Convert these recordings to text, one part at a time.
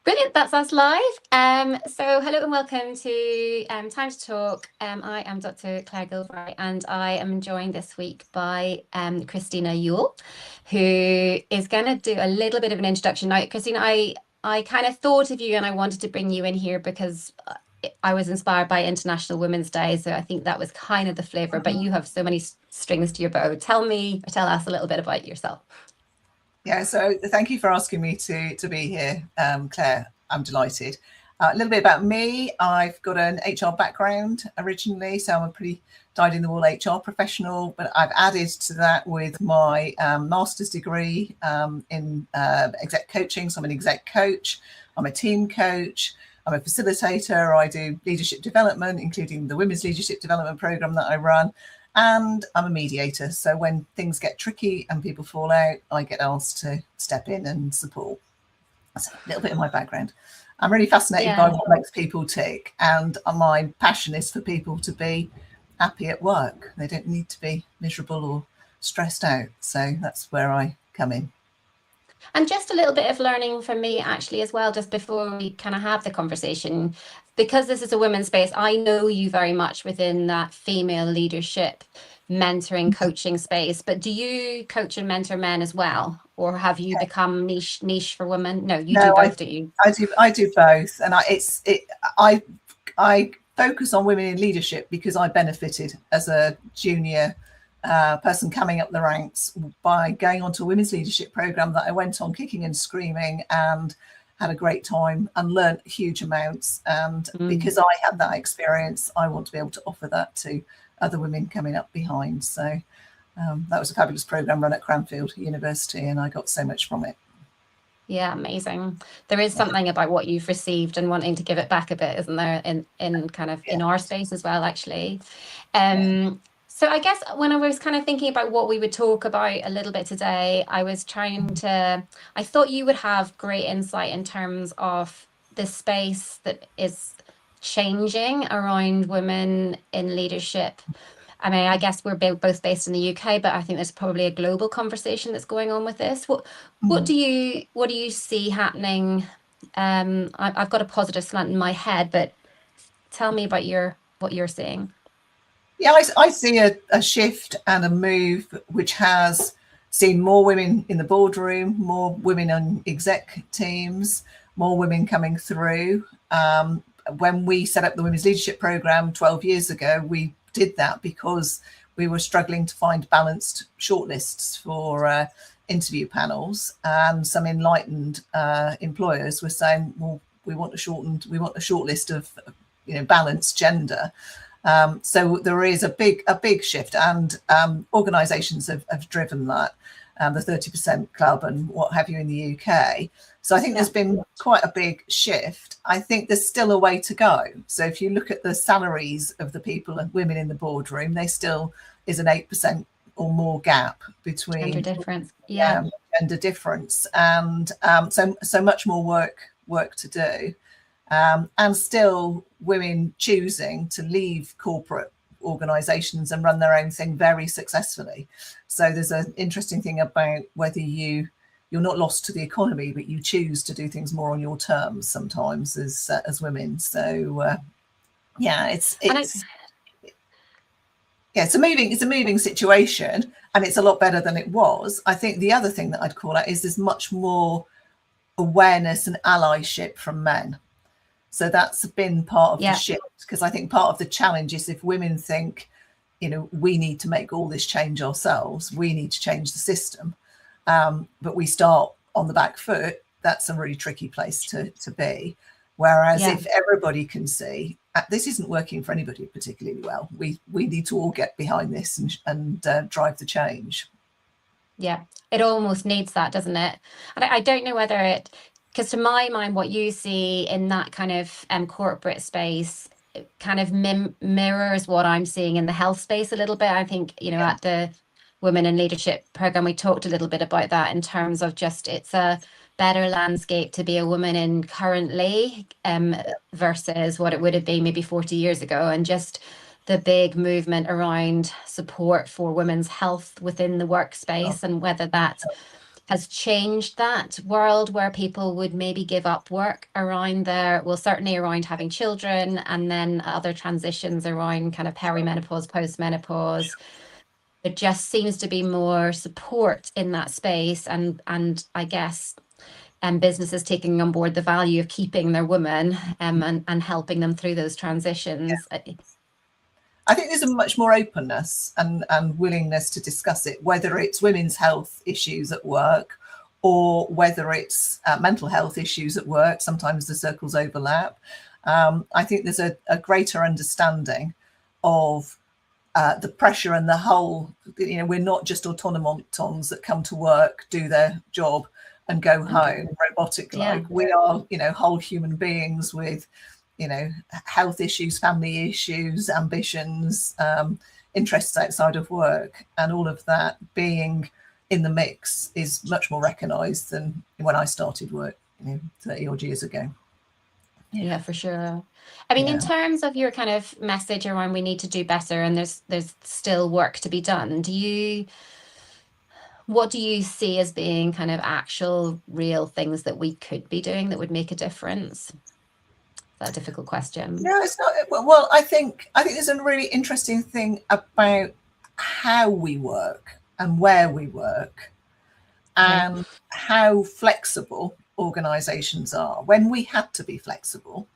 Brilliant, that's us live. So hello and welcome to Time to Talk. I am Dr. Claire Gilbright and I am joined this week by Christina Youell, who is going to do a little bit of an introduction. Now, Christina, I kind of thought of you and I wanted to bring you in here because I was inspired by International Women's Day, so I think that was kind of the flavour, but you have so many strings to your bow. Tell us a little bit about yourself. Yeah, so thank you for asking me to be here, Claire. I'm delighted. A little bit about me. I've got an HR background originally, so I'm a pretty dyed-in-the-wool HR professional, but I've added to that with my master's degree in exec coaching. So I'm an exec coach, I'm a team coach, I'm a facilitator, I do leadership development, including the Women's Leadership Development Programme that I run. And I'm a mediator. So when things get tricky and people fall out, I get asked to step in and support. That's a little bit of my background. I'm really fascinated by what makes people tick. And my passion is for people to be happy at work. They don't need to be miserable or stressed out. So that's where I come in. And just a little bit of learning from me actually as well, just before we kind of have the conversation, because this is a women's space, I know you very much within that female leadership, mentoring, coaching space, but do you coach and mentor men as well? Or have you become niche for women? No, you do both, don't you? I do both. And I focus on women in leadership because I benefited as a junior person coming up the ranks by going on to a women's leadership program that I went on kicking and screaming and had a great time and learnt huge amounts. And because I had that experience, I want to be able to offer that to other women coming up behind. So that was a fabulous program run at Cranfield University and I got so much from it. Yeah, amazing. There is something about what you've received and wanting to give it back a bit, isn't there, in kind of in our space as well, actually. So I guess when I was kind of thinking about what we would talk about a little bit today, I thought you would have great insight in terms of the space that is changing around women in leadership. I mean, I guess we're both based in the UK, but I think there's probably a global conversation that's going on with this. What do you see happening? I've got a positive slant in my head, but tell me about what you're seeing. Yeah, I see a shift and a move which has seen more women in the boardroom, more women on exec teams, more women coming through. When we set up the Women's Leadership Programme 12 years ago, we did that because we were struggling to find balanced shortlists for interview panels, and some enlightened employers were saying, well, we want a shortlist of balanced gender. So there is a big shift, and organisations have driven that, the 30% club and what have you in the UK. So I think there's been quite a big shift. I think there's still a way to go. So if you look at the salaries of the people and women in the boardroom, there still is an 8% or more gap between gender difference. Gender difference, and so much more work to do. And still women choosing to leave corporate organisations and run their own thing very successfully. So there's an interesting thing about whether you're not lost to the economy, but you choose to do things more on your terms sometimes as women. So it's a moving situation, and it's a lot better than it was. I think the other thing that I'd call out is there's much more awareness and allyship from men. So that's been part of the shift, because I think part of the challenge is if women think, we need to make all this change ourselves, we need to change the system, but we start on the back foot, that's a really tricky place to be. Whereas if everybody can see this isn't working for anybody particularly well, we need to all get behind this and drive the change. Yeah, it almost needs that, doesn't it? And I don't know whether because to my mind, what you see in that kind of corporate space kind of mirrors what I'm seeing in the health space a little bit. I think, at the Women in Leadership Programme, we talked a little bit about that in terms of just it's a better landscape to be a woman in currently versus what it would have been maybe 40 years ago. And just the big movement around support for women's health within the workspace and whether that's has changed that world where people would maybe give up work around certainly around having children, and then other transitions around kind of perimenopause, postmenopause. There just seems to be more support in that space, and I guess businesses taking on board the value of keeping their women and helping them through those transitions. I think there's a much more openness and willingness to discuss it, whether it's women's health issues at work or whether it's mental health issues at work. Sometimes the circles overlap. I think there's a greater understanding of the pressure and the whole, we're not just automatons that come to work, do their job and go home robotic like. We are, whole human beings with health issues, family issues, ambitions, interests outside of work, and all of that being in the mix is much more recognised than when I started work 30 odd years ago. Yeah, for sure. I mean, in terms of your kind of message around we need to do better and there's still work to be done, what do you see as being kind of actual real things that we could be doing that would make a difference? That's a difficult question. No, it's not. Well, I think there's a really interesting thing about how we work and where we work and how flexible organisations are. When we had to be flexible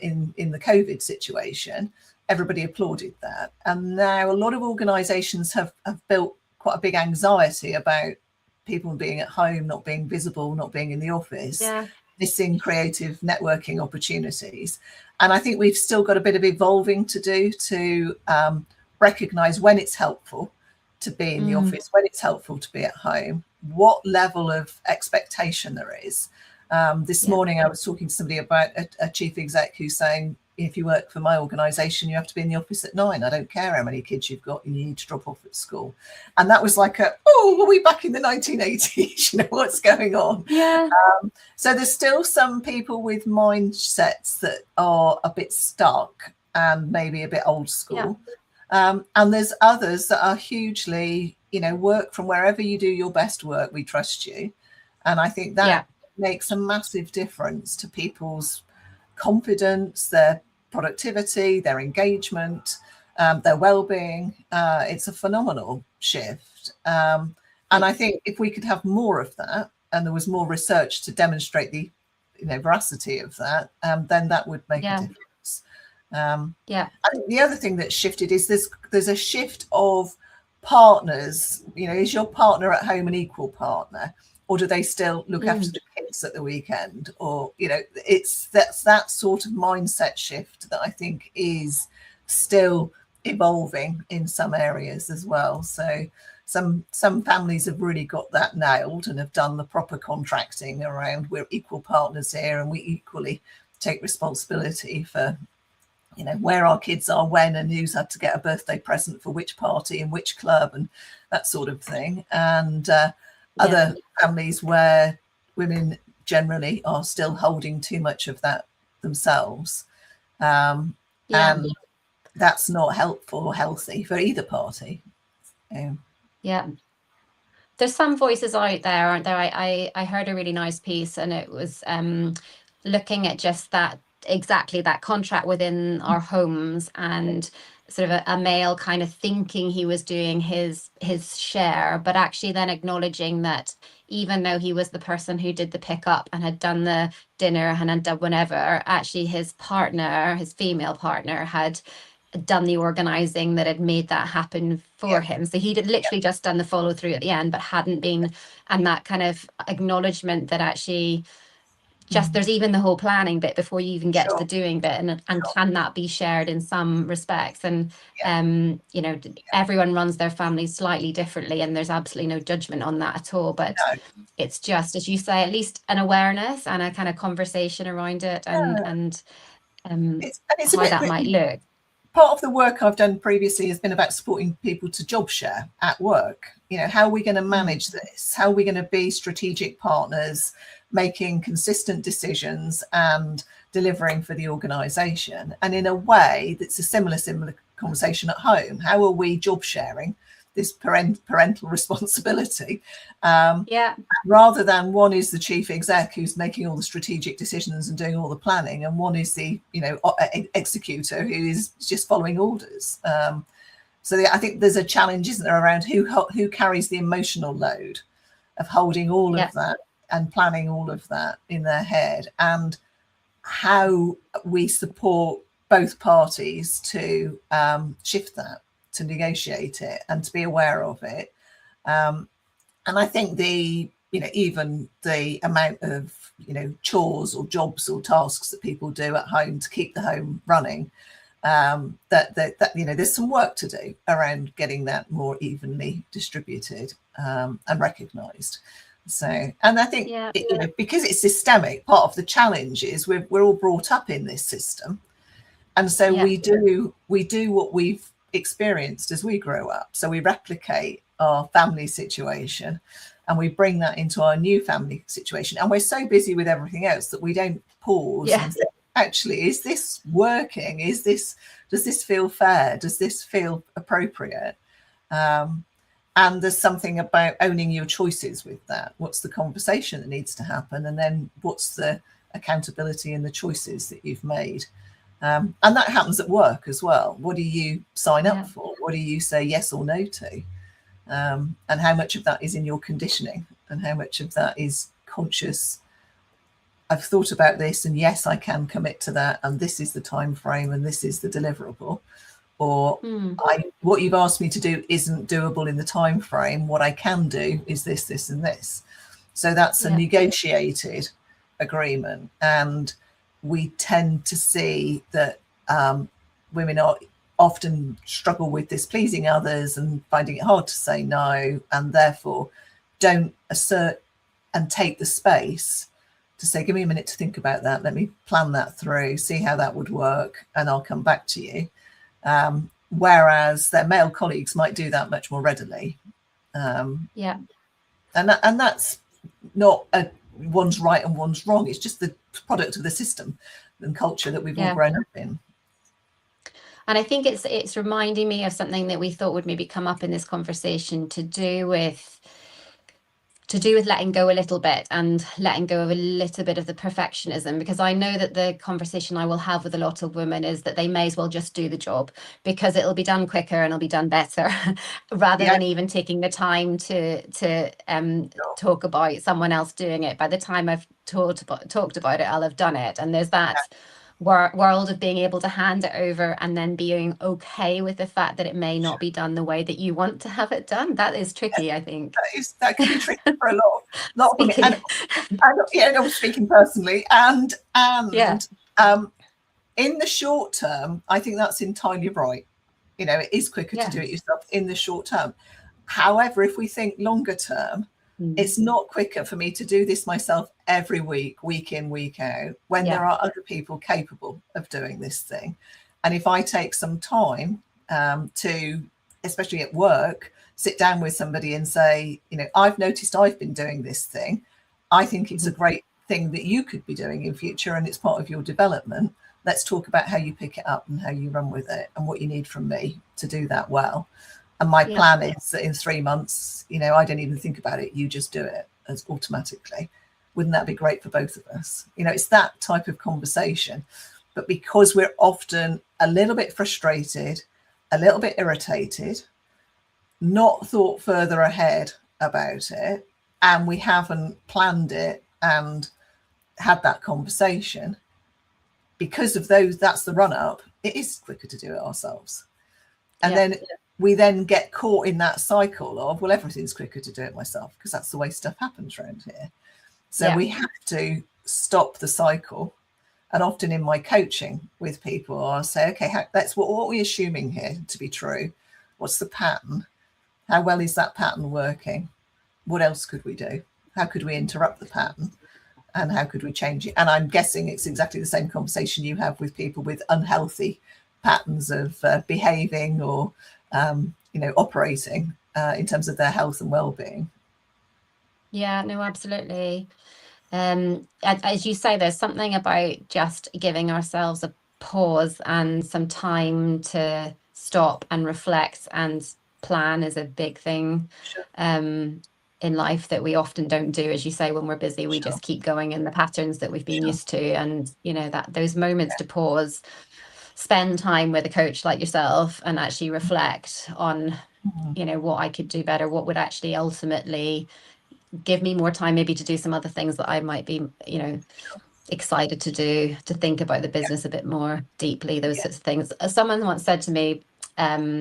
in the COVID situation, everybody applauded that. And now a lot of organisations have built quite a big anxiety about people being at home, not being visible, not being in the office, missing creative networking opportunities. And I think we've still got a bit of evolving to do to recognise when it's helpful to be in the office, when it's helpful to be at home, what level of expectation there is. This morning I was talking to somebody about a chief exec who's saying, if you work for my organisation, you have to be in the office at 9. I don't care how many kids you've got, you need to drop off at school. And that was like are we back in the 1980s? What's going on? Yeah. So there's still some people with mindsets that are a bit stuck and maybe a bit old school. And there's others that are hugely, work from wherever you do your best work, we trust you. And I think that makes a massive difference to people's confidence, their productivity, their engagement, their well-being. It's a phenomenal shift. And I think if we could have more of that, and there was more research to demonstrate the veracity of that, then that would make a difference. I think the other thing that's shifted is there's a shift of partners. Is your partner at home an equal partner, or do they still look after the kids at the weekend? Or that's that sort of mindset shift that I think is still evolving in some areas as well. So some families have really got that nailed and have done the proper contracting around we're equal partners here and we equally take responsibility for where our kids are when and who's had to get a birthday present for which party and which club and that sort of thing. And other families where women generally are still holding too much of that themselves. And that's not helpful or healthy for either party. There's some voices out there, aren't there? I heard a really nice piece, and it was looking at just that, exactly that contract within our homes, and sort of a male kind of thinking he was doing his share, but actually then acknowledging that even though he was the person who did the pickup and had done the dinner and had done whatever, actually his partner, his female partner, had done the organizing that had made that happen for him. So he'd literally just done the follow through at the end, but hadn't been, and that kind of acknowledgement that actually just there's even the whole planning bit before you even get to the doing bit, and can that be shared in some respects? And everyone runs their families slightly differently, and there's absolutely no judgment on that at all, but it's just, as you say, at least an awareness and a kind of conversation around it, and how that might look. Part of the work I've done previously has been about supporting people to job share at work. How are we going to manage this? How are we going to be strategic partners, making consistent decisions and delivering for the organisation? And in a way that's a similar conversation at home. How are we job sharing this parental responsibility, Yeah. rather than one is the chief exec who's making all the strategic decisions and doing all the planning, and one is the executor who is just following orders. So I think there's a challenge, isn't there, around who carries the emotional load of holding all of that and planning all of that in their head, and how we support both parties to shift that, to negotiate it, and to be aware of it. And I think even the amount of chores or jobs or tasks that people do at home to keep the home running, that there's some work to do around getting that more evenly distributed and recognised. So, and I think because it's systemic, part of the challenge is we're all brought up in this system, and so we do what we've experienced as we grow up. So we replicate our family situation, and we bring that into our new family situation, and we're so busy with everything else that we don't pause and say, actually, is this working? Does this feel fair? Does this feel appropriate? And there's something about owning your choices with that. What's the conversation that needs to happen? And then what's the accountability in the choices that you've made? And that happens at work as well. What do you sign up for? What do you say yes or no to? And how much of that is in your conditioning, and how much of that is conscious? I've thought about this, and yes, I can commit to that, and this is the time frame, and this is the deliverable. Or what you've asked me to do isn't doable in the time frame. What I can do is this, this, and this. So that's a negotiated agreement. And we tend to see that women often struggle with displeasing others and finding it hard to say no, and therefore don't assert and take the space to say, give me a minute to think about that. Let me plan that through, see how that would work, and I'll come back to you. Whereas their male colleagues might do that much more readily. And that's not one's right and one's wrong. It's just the product of the system and culture that we've all grown up in. And I think it's reminding me of something that we thought would maybe come up in this conversation, to do with letting go a little bit, and letting go of a little bit of the perfectionism, because I know that the conversation I will have with a lot of women is that they may as well just do the job, because it'll be done quicker and it'll be done better, rather than even taking the time to talk about someone else doing it. By the time I've talked about it, I'll have done it. And there's that world of being able to hand it over and then being okay with the fact that it may not be done the way that you want to have it done. That is tricky, I think. That can be tricky for a lot of women. And I'm speaking personally, and in the short term, I think that's entirely right. It is quicker to do it yourself in the short term. However, if we think longer term, it's not quicker for me to do this myself every week in, week out, when there are other people capable of doing this thing. And if I take some time to, especially at work, sit down with somebody and say, I've noticed I've been doing this thing. I think it's a great thing that you could be doing in future, and it's part of your development. Let's talk about how you pick it up and how you run with it, and what you need from me to do that well. And my plan is that in 3 months, I don't even think about it. You just do it as automatically. Wouldn't that be great for both of us? It's that type of conversation. But because we're often a little bit frustrated, a little bit irritated, not thought further ahead about it, and we haven't planned it and had that conversation, because of those, that's the run up, it is quicker to do it ourselves. And then we then get caught in that cycle of, well, everything's quicker to do it myself, because that's the way stuff happens around here. So we have to stop the cycle. And often in my coaching with people, I'll say, okay, that's what are we assuming here to be true? What's the pattern? How well is that pattern working? What else could we do? How could we interrupt the pattern? And how could we change it? And I'm guessing it's exactly the same conversation you have with people with unhealthy patterns of behaving or operating in terms of their health and well-being. Yeah, no, absolutely. As you say, there's something about just giving ourselves a pause and some time to stop and reflect and plan is a big thing in life that we often don't do. As you say, when we're busy, we just keep going in the patterns that we've been used to. And, you know, that those moments to pause, spend time with a coach like yourself and actually reflect on, you know, what I could do better, what would actually ultimately give me more time maybe to do some other things that I might be, you know, excited to do, to think about the business a bit more deeply, those sorts of things. Someone once said to me,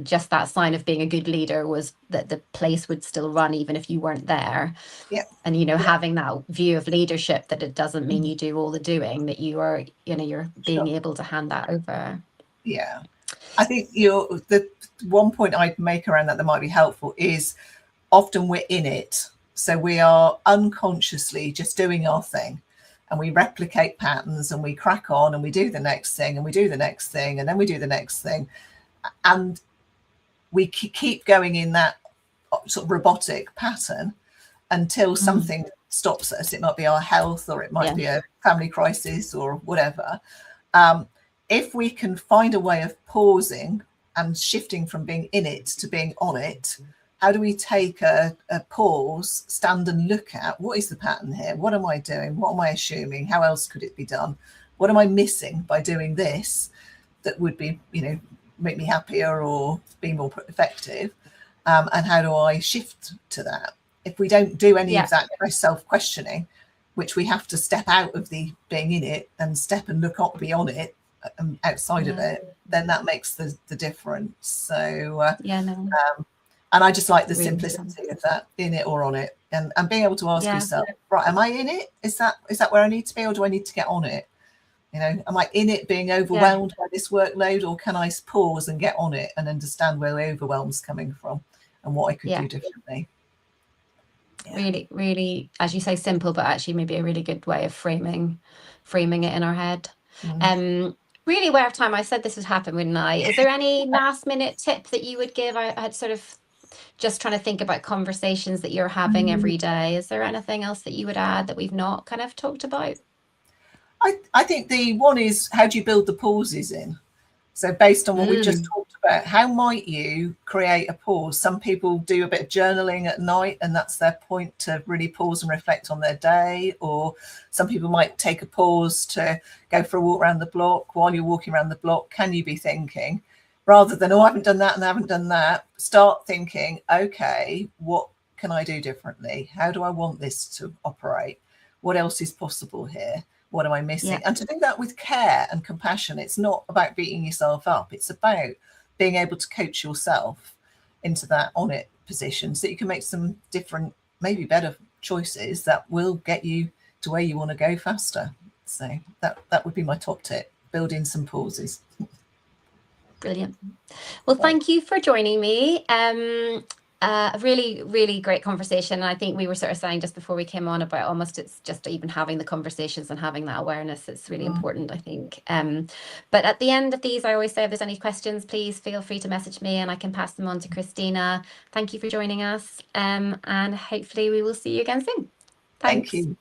just that sign of being a good leader was that the place would still run even if you weren't there. And, you know, having that view of leadership, that it doesn't mean you do all the doing, that you are, you know, you're being able to hand that over. Yeah. I think the one point I'd make around that might be helpful is often we're in it. So we are unconsciously just doing our thing, and we replicate patterns and we crack on and we do the next thing and we do the next thing and then we do the next thing. And we keep going in that sort of robotic pattern until something stops us. It might be our health, or it might be a family crisis or whatever. If we can find a way of pausing and shifting from being in it to being on it, how do we take a pause, stand and look at what is the pattern here? What am I doing? What am I assuming? How else could it be done? What am I missing by doing this that would be, you know, make me happier or be more effective? And how do I shift to that? If we don't do any of that self-questioning, which we have to step out of the being in it and step and look up beyond it, outside of it, then that makes the difference. So and I just like the simplicity of that, in it or on it, and being able to ask yourself, right, am I in it? Is that where I need to be, or do I need to get on it? You know, am I in it being overwhelmed by this workload, or can I pause and get on it and understand where the overwhelm's coming from and what I could do differently? Really, really, as you say, simple, but actually maybe a really good way of framing it in our head. Really aware of time. I said this would happen, wouldn't I? Is there any last minute tip that you would give? I had sort of just trying to think about conversations that you're having every day. Is there anything else that you would add that we've not kind of talked about? I think the one is, how do you build the pauses in? So based on what we just talked about, how might you create a pause? Some people do a bit of journaling at night, and that's their point, to really pause and reflect on their day. Or some people might take a pause to go for a walk around the block. While you're walking around the block, can you be thinking, rather than, oh, I haven't done that and I haven't done that, start thinking, okay, what can I do differently? How do I want this to operate? What else is possible here? What am I missing? And to do that with care and compassion. It's not about beating yourself up. It's about being able to coach yourself into that on it position, so you can make some different, maybe better choices that will get you to where you want to go faster. So that would be my top tip: build in some pauses. Brilliant. Well, thank you for joining me. A really, really great conversation. And I think we were sort of saying just before we came on about almost, it's just even having the conversations and having that awareness. It's really important, I think. But at the end of these, I always say, if there's any questions, please feel free to message me and I can pass them on to Christina. Thank you for joining us. And hopefully we will see you again soon. Thanks. Thank you.